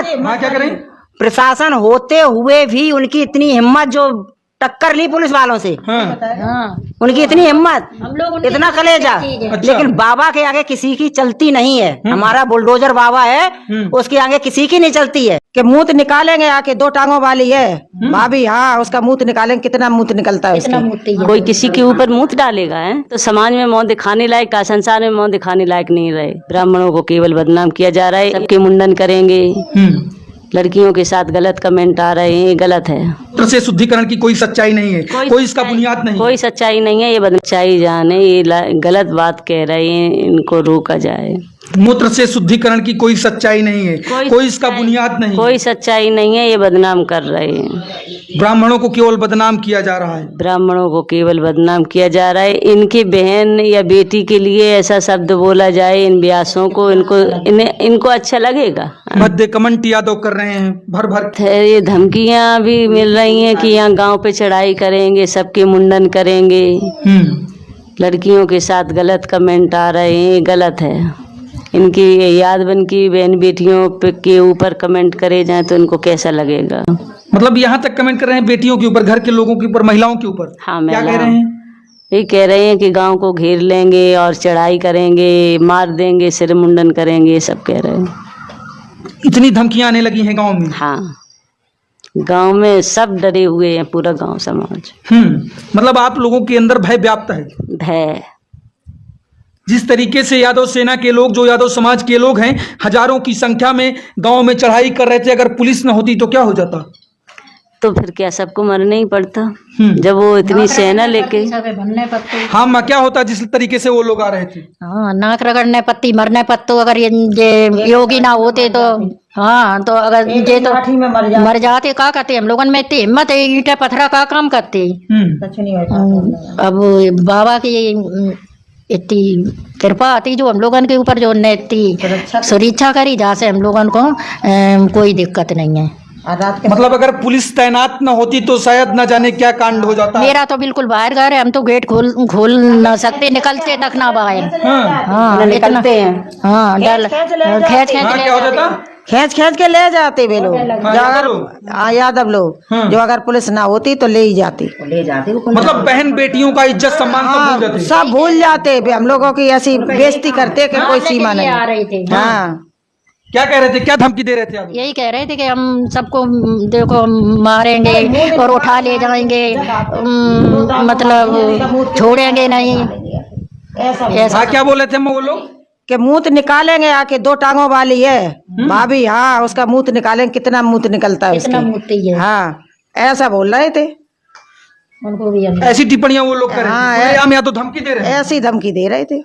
हिम्मत। हाँ, क्या करें? प्रशासन होते हुए भी उनकी इतनी हिम्मत, जो टक्कर ली पुलिस वालों से, हाँ, उनकी इतनी हिम्मत, हम लोग इतना कलेजा। अच्छा। लेकिन बाबा के आगे किसी की चलती नहीं है। हमारा बुलडोजर बाबा है, उसके आगे किसी की नहीं चलती है। कि मूत निकालेंगे आके, 2 टांगों वाली है भाभी, हाँ उसका मूत निकालेंगे। कितना मूत निकलता है इतना उसकी। मूर्ति है। कोई किसी के ऊपर मुंह डालेगा है तो समाज में मुंह दिखाने लायक का, संसार में मुंह दिखाने लायक नहीं रहे। ब्राह्मणों को केवल बदनाम किया जा रहा है, सबके मुंडन करेंगे, लड़कियों के साथ गलत कमेंट आ रहे हैं, ये गलत है। मूत्र से शुद्धिकरण की कोई सच्चाई नहीं है, कोई इसका बुनियाद नहीं। कोई सच्चाई नहीं है, ये सच्चाई जाने, ये गलत बात कह रहे हैं, इनको रोका जाए। मूत्र से शुद्धिकरण की कोई सच्चाई नहीं है, कोई इसका बुनियाद नहीं। कोई सच्चाई नहीं है, ये बदनाम कर रहे हैं। ब्राह्मणों को केवल बदनाम किया जा रहा है। ब्राह्मणों को केवल बदनाम किया जा रहा है। इनकी बहन या बेटी के लिए ऐसा शब्द बोला जाए इन व्यासों को, इनको अच्छा लगेगा? भद्दे कमेंट यादव कर रहे हैं भर भर। ये धमकियां भी मिल रही हैं कि यहाँ गांव पे चढ़ाई करेंगे, सबके मुंडन करेंगे, लड़कियों के साथ गलत कमेंट आ रहे हैं, गलत है। इनकी याद बन की बहन बेटियों के ऊपर कमेंट करे जाए तो इनको कैसा लगेगा? मतलब यहाँ तक कमेंट कर रहे हैं बेटियों के ऊपर, घर के लोगों के ऊपर, महिलाओं के ऊपर। हाँ, क्या कह रहे हैं? ये कह रहे हैं कि गांव को घेर लेंगे और चढ़ाई करेंगे, मार देंगे, सिर मुंडन करेंगे, ये सब कह रहे हैं। इतनी धमकियां आने लगी हैं गांव में? हाँ, गांव में सब डरे हुए हैं, पूरा गांव समाज। मतलब आप लोगों के अंदर भय व्याप्त है? भय। जिस तरीके से यादव सेना के लोग, जो यादव समाज के लोग हैं, हजारों की संख्या में गांव में चढ़ाई कर रहे थे, अगर पुलिस न होती तो क्या हो जाता? तो फिर क्या सबको मरना ही पड़ता? जब वो इतनी सेना लेके। हाँ माँ, क्या होता जिस तरीके से वो लोग आ रहे थे? हाँ, नाक रगड़ने पत्ती, मरने पत्तों। अगर ये योगी ना होते तो, हाँ तो अगर ये तो मर जाते, क्या करते? हम लोगों में इतनी हिम्मत है, ईटा पत्थरा का काम करते। अब बाबा की इतनी कृपा आती जो हम लोगन के ऊपर, जो ने इतनी सुरक्षा करी, जहाँ से हम लोगन को कोई दिक्कत नहीं है। मतलब अगर पुलिस तैनात न होती तो शायद न जाने क्या कांड हो जाता। मेरा तो बिल्कुल बाहर घर है, हम तो गेट खोल ना सकते, निकलते तक ना बाहर। हाँ, निकलते हैं। हाँ, डर खींच खींच के ले जाते वे लोग, जो अगर यादव लोग, जो अगर पुलिस ना होती तो ले ही जाती। मतलब बहन बेटियों का इज्जत सम्मान सब भूल जाते। सब भूल जाते। हम लोगों की ऐसी बेइज्जती करते कि कोई सीमा नहीं। आ रहे थे। हाँ, क्या कह रहे थे, क्या धमकी दे रहे थे आप? यही कह रहे थे कि हम सबको देखो मारेंगे और उठा ले जाएंगे, मतलब छोड़ेंगे नहीं। ऐसा क्या बोले थे वो लोग? कि मूत निकालेंगे आके, 2 टांगों वाली है भाभी, हाँ उसका मूत निकालेंगे। कितना मूत निकलता है इतना मूर्ति है। हाँ, ऐसा बोल रहे थे। उनको भी ऐसी टिप्पणियां वो लोग कर रहे थे? हम या तो धमकी दे रहे हैं? ऐसी धमकी दे रहे थे।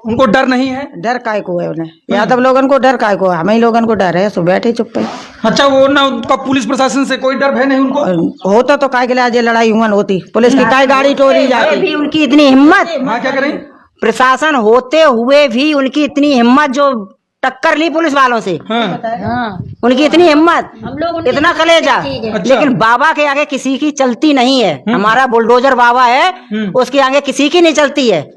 उनको डर नहीं है? डर काय को है उन्हें? यादव लोगन को डर काय को है? हमें लोगन को डर है, सो बैठे चुप पे। अच्छा, वो ना उनका पुलिस प्रशासन से कोई डर है नहीं उनको? होता तो काय के लिए आज ये लड़ाई हुआ होती, पुलिस की काय गाड़ी टोरी जाती भी। उनकी इतनी हिम्मत। हाँ, क्या करें? प्रशासन होते हुए भी उनकी इतनी हिम्मत, जो टक्कर ली पुलिस वालों से, उनकी इतनी हिम्मत, इतना कलेजा। लेकिन बाबा के आगे किसी की चलती नहीं है। हमारा बुलडोजर बाबा है, उसके आगे किसी की नहीं चलती है।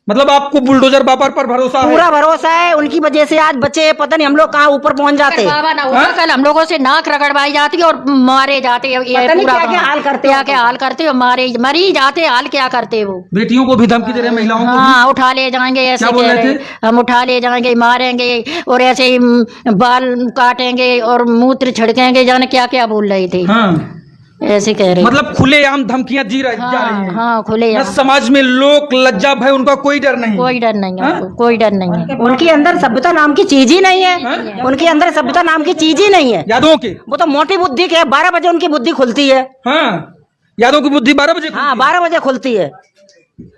मतलब आपको बुलडोजर बाबा पर भरोसा है? पूरा भरोसा है। उनकी वजह से आज बचे, पता नहीं हम लोग कहाँ ऊपर पहुंच जाते। बाबा ना होता कल हम लोगों से नाक रगड़वाई जाती और मारे जाते। ये पूरा क्या हाल करते, क्या हाल करते हो, मरी जाते। हाल क्या करते वो? बेटियों को भी धमकी दे रहे हैं, महिलाओं को? हाँ, उठा ले जाएंगे, ऐसे कह रहे, हम उठा ले जाएंगे, मारेंगे और ऐसे बाल काटेंगे और मूत्र छिड़केंगे, जाने क्या क्या बोल रहे थे। ऐसे कह रहे। मतलब खुलेआम धमकियां जा रही हैं। हाँ, खुलेआम। समाज में लोक लज्जा भय उनका कोई डर नहीं? कोई डर नहीं है, कोई डर नहीं है। उनके अंदर सभ्यता नाम की चीज ही नहीं है। उनके अंदर सभ्यता नाम की चीज ही नहीं है। यादवों के वो तो मोटी बुद्धि के 12 बजे उनकी बुद्धि खुलती है। हाँ, यादव की बुद्धि 12 बजे? हाँ, 12 बजे खुलती है।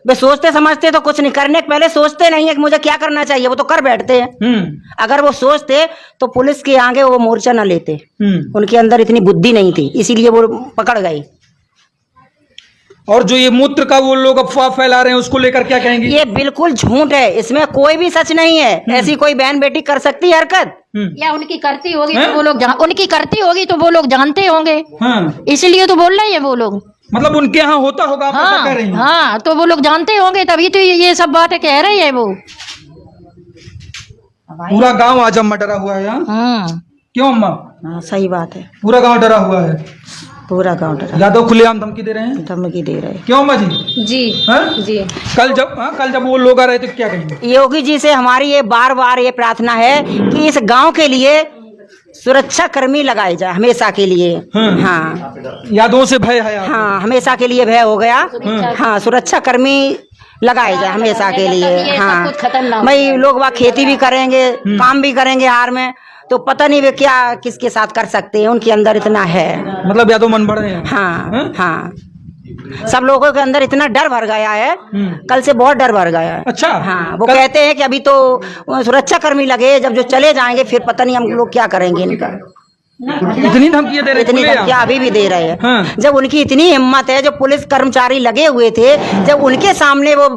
वे सोचते समझते तो कुछ नहीं, करने के पहले सोचते नहीं है कि मुझे क्या करना चाहिए, वो तो कर बैठते हैं। अगर वो सोचते तो पुलिस के आगे वो मोर्चा न लेते। उनके अंदर इतनी बुद्धि नहीं थी, इसीलिए वो पकड़ गए। और जो ये मूत्र का वो लोग अफवाह फैला रहे हैं, उसको लेकर क्या कहेंगे? ये बिल्कुल झूठ है, इसमें कोई भी सच नहीं है। ऐसी कोई बहन बेटी कर सकती है हरकत? या उनकी करती होगी तो वो लोग उनकी करती होगी तो वो लोग जानते होंगे, इसलिए तो बोल रहे हैं वो लोग। मतलब उनके यहाँ होता होगा, आप ऐसा कह रही हैं? हाँ, तो वो लोग जानते होंगे, तभी तो ये सब बातें कह रहे हैं वो। पूरा गांव आज अम्मा डरा हुआ है यहाँ। क्यों अम्मा? हाँ सही बात है, पूरा गांव डरा हुआ है। पूरा गाँव डरा, यादव खुलेआम धमकी दे रहे हैं। धमकी दे रहे हैं। क्यों अम्मा जी? जी हाँ? जी। कल जब वो लोग आ रहे थे क्या कहेंगे? योगी जी से हमारी ये बार बार ये प्रार्थना है कि इस गांव के लिए सुरक्षा कर्मी लगाए जाए हमेशा के लिए। हाँ यादों से भय है। हाँ हमेशा के लिए भय हो गया। हाँ सुरक्षा कर्मी लगाए जाए हमेशा के लिए। हाँ भाई लोग वहाँ खेती भी करेंगे, काम भी करेंगे हार में, तो पता नहीं वे क्या किसके साथ कर सकते हैं, उनके अंदर इतना है। मतलब यादव मन बढ़ रहे हैं। हाँ हाँ सब लोगों के अंदर इतना डर भर गया है, कल से बहुत डर भर गया है। अच्छा। हाँ वो कहते हैं कि अभी तो सुरक्षा कर्मी लगे, जब जो चले जाएंगे फिर पता नहीं हम लोग क्या करेंगे इनका। इतनी धमकियां दे रहे, इतनी धमकियां अभी भी दे रहे हैं। हाँ। जब उनकी इतनी हिम्मत है, जो पुलिस कर्मचारी लगे हुए थे, जब उनके सामने वो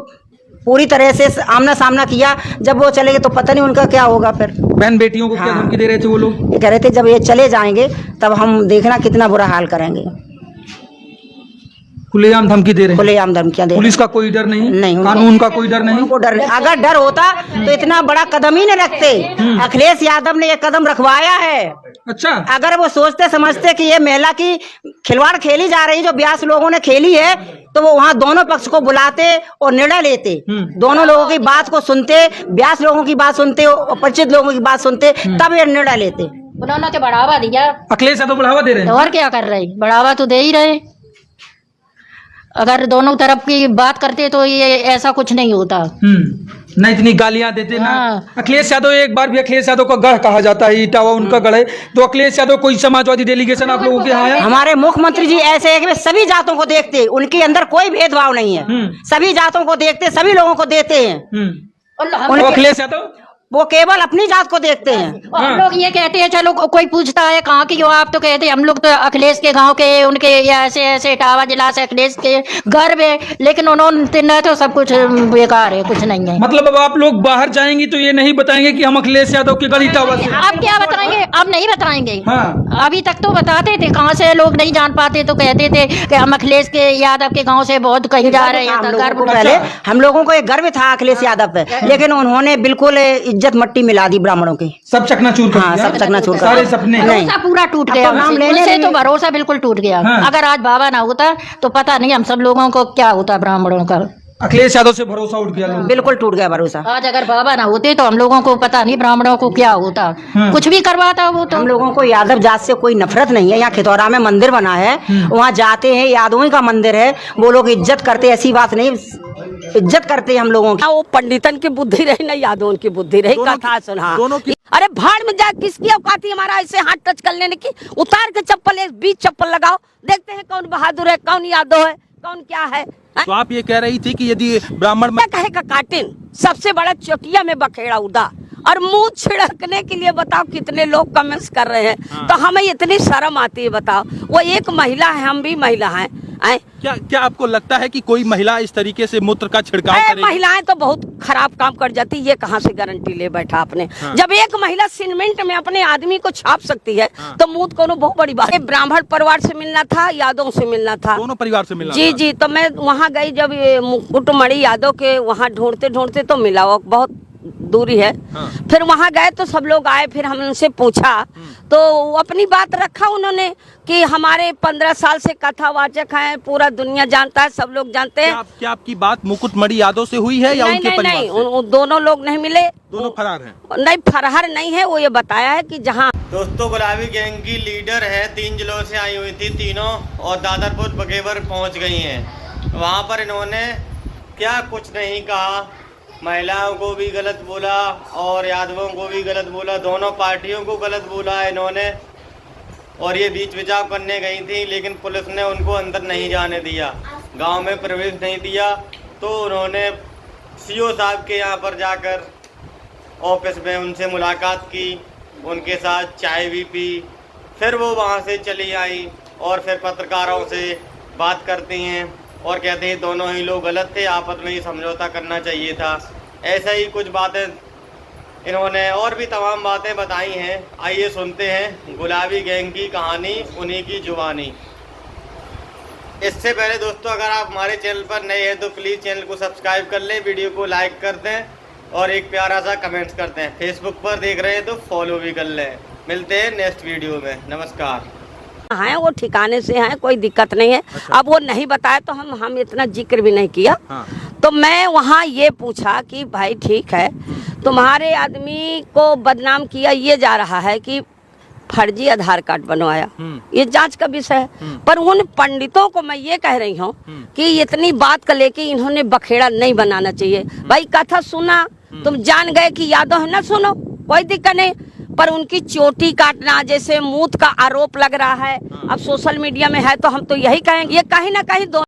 पूरी तरह से आमना सामना किया, जब वो चले गए तो पता नहीं उनका क्या होगा फिर। बहन बेटियों को क्या हाँ। धमकी दे रहे थे वो लोग? ये कह रहे थे जब ये चले जाएंगे तब हम देखना कितना बुरा हाल करेंगे। खुलेआम धमकी दे रहे हैं। खुलेआम धमकियां दे। पुलिस का कोई डर नहीं, नहीं, कानून का कोई डर नहीं। उनको डर नहीं। अगर डर होता तो इतना बड़ा कदम ही न रखते। अखिलेश यादव ने ये कदम रखवाया है। अच्छा। अगर वो सोचते समझते कि ये महिला की खिलवाड़ खेली जा रही, जो ब्यास लोगों ने खेली है, तो वो वहाँ दोनों पक्ष को बुलाते और निर्णय लेते, दोनों लोगों की बात को सुनते, ब्यास लोगों की बात सुनते और परिचित लोगों की बात सुनते, तब ये निर्णय लेते। उन्होंने तो बढ़ावा दिया। अखिलेश यादव बढ़ावा दे रहे हैं। और क्या कर रहे, बढ़ावा तो दे ही रहे। अगर दोनों तरफ की बात करते तो ये ऐसा कुछ नहीं होता। न इतनी गालियां देते ना। हाँ। अखिलेश यादव, एक बार भी अखिलेश यादव का गढ़ कहा जाता है, इटावा उनका गढ़ है, तो अखिलेश यादव कोई समाजवादी डेलीगेशन आप लोगों के यहाँ आया? हमारे मुख्यमंत्री जी ऐसे है कि वे सभी जातों को देखते, उनके अंदर कोई भेदभाव नहीं है, सभी जातों को देखते, सभी लोगों को देते हैं। तो अखिलेश यादव वो केवल अपनी जात को देखते हैं। और हम लोग ये कहते हैं, चलो कोई पूछता है कहाँ की हो आप, तो कहते हैं हम लोग तो अखिलेश के गांव के, उनके ऐसे ऐसे इटावा जिला से अखिलेश के घर में, लेकिन उन्होंने तो सब कुछ बेकार है, कुछ नहीं है। मतलब अब आप लोग बाहर जाएंगी तो ये नहीं बताएंगे कि हम अखिलेश यादव के गढ़ इटावा से। अब क्या बताएंगे, अब नहीं बताएंगे। हाँ। अभी तक तो बताते थे, कहाँ से लोग नहीं जान पाते तो कहते थे कि हम अखिलेश के यादव के गाँव से बहुत कहीं जा रहे हैं। पहले हम लोगों को एक गर्व था अखिलेश यादव पे, लेकिन उन्होंने बिल्कुल इज्जत मट्टी मिला दी ब्राह्मणों की। सब चकनाचूर कर हाँ, दिया। सब चकनाचूर कर सारे दिया। सपने। भरोसा पूरा टूट गया। नाम लेने उनसे नहीं। तो भरोसा बिल्कुल टूट गया। हाँ। अगर आज बाबा ना होता तो पता नहीं हम सब लोगों को क्या होता, ब्राह्मणों का। अखिलेश यादव से भरोसा उठ गया लोग। बिल्कुल टूट गया भरोसा। आज अगर बाबा ना होते तो हम लोगों को पता नहीं ब्राह्मणों को क्या होता, कुछ भी करवाता वो तो। हम लोगों को यादव जात से कोई नफरत नहीं है। यहाँ खितौरा में मंदिर बना है, वहाँ जाते हैं, यादवों का मंदिर है, वो लोग इज्जत करते, ऐसी बात नहीं, इज्जत करते हैं हम लोगों की। वो पंडितन की बुद्धि रही ना यादव की बुद्धि रही, कथा सुना। अरे भाड़ में जा, किसकी औकात है हमारा ऐसे हाथ टच कर लेने की? उतार के चप्पल, एक बीच चप्पल लगाओ, देखते हैं कौन बहादुर है, कौन यादव है, कौन क्या है। तो आप ये कह रही थी कि यदि ब्राह्मण कहेगा काटिन सबसे बड़ा चोटिया में बखेड़ा उदा, और मुंह छिड़कने के लिए बताओ कितने लोग कमेंट्स कर रहे हैं। हाँ। तो हमें इतनी शर्म आती है, बताओ। वो एक महिला है, हम भी महिला हैं। क्या आपको लगता है कि कोई महिला इस तरीके से मूत्र का छिड़काव करेगी? महिलाएं तो बहुत खराब काम कर जाती, ये कहाँ से गारंटी ले बैठा आपने? हाँ। जब एक महिला सीमेंट में अपने आदमी को छाप सकती है, हाँ। तो मुंह को बहुत बड़ी बात है। ब्राह्मण परिवार से मिलना था, यादव से मिलना था, दोनों परिवार से मिलना। जी। तो मैं वहाँ गई, जब मुकुटमणि यादव के वहाँ ढूंढते ढूंढते तो मिला, वो बहुत दूरी है। हाँ। फिर वहाँ गए तो सब लोग आए, फिर हम उनसे पूछा तो अपनी बात रखा उन्होंने कि हमारे 15 साल से कथावाचक हैं, पूरा दुनिया जानता है, सब लोग जानते हैं। क्या आपकी बात मुकुटमणि यादव से हुई है या उनके परिवार से? नहीं, दोनों लोग नहीं मिले। दोनों फरार हैं? नहीं, फरार नहीं है, वो ये बताया है कि जहाँ दोस्तों गुलाबी गैंग की लीडर है, 3 जिलों से आई हुई थी तीनों, और दादरपुर बघेवर पहुँच गई हैं। वहाँ पर इन्होंने क्या कुछ नहीं कहा, महिलाओं को भी गलत बोला और यादवों को भी गलत बोला, दोनों पार्टियों को गलत बोला इन्होंने। और ये बीच बचाव करने गई थी, लेकिन पुलिस ने उनको अंदर नहीं जाने दिया, गांव में प्रवेश नहीं दिया। तो उन्होंने सीओ साहब के यहाँ पर जाकर ऑफिस में उनसे मुलाकात की, उनके साथ चाय भी पी, फिर वो वहाँ से चली आई और फिर पत्रकारों से बात करती हैं और कहते हैं दोनों ही लोग गलत थे, आपस में ही समझौता करना चाहिए था। ऐसा ही कुछ बातें इन्होंने और भी तमाम बातें बताई हैं। आइए सुनते हैं गुलाबी गैंग की कहानी, उन्हीं की जुबानी। इससे पहले दोस्तों, अगर आप हमारे चैनल पर नए हैं तो प्लीज़ चैनल को सब्सक्राइब कर लें, वीडियो को लाइक कर दें और एक प्यारा सा कमेंट्स करते हैं। फेसबुक पर देख रहे हैं तो फॉलो भी कर लें। मिलते हैं नेक्स्ट वीडियो में, नमस्कार। हैं वो ठिकाने से हैं, कोई दिक्कत नहीं है। अब वो नहीं बताया तो हम इतना जिक्र भी नहीं किया। तो मैं वहाँ ये पूछा कि भाई ठीक है, तुम्हारे आदमी को बदनाम किया ये जा रहा है कि फर्जी आधार कार्ड बनवाया, ये जांच का विषय है। पर उन पंडितों को मैं ये कह रही हूँ कि इतनी बात का लेके इन्होंने बखेड़ा नहीं बनाना चाहिए। भाई कथा सुना, तुम जान गए कि यादव है ना, सुनो कोई दिक्कत नहीं, पर उनकी चोटी काटना जैसे मूत का आरोप लग रहा है अब सोशल मीडिया में है, तो हम तो यही कहेंगे ये कहीं ना कहीं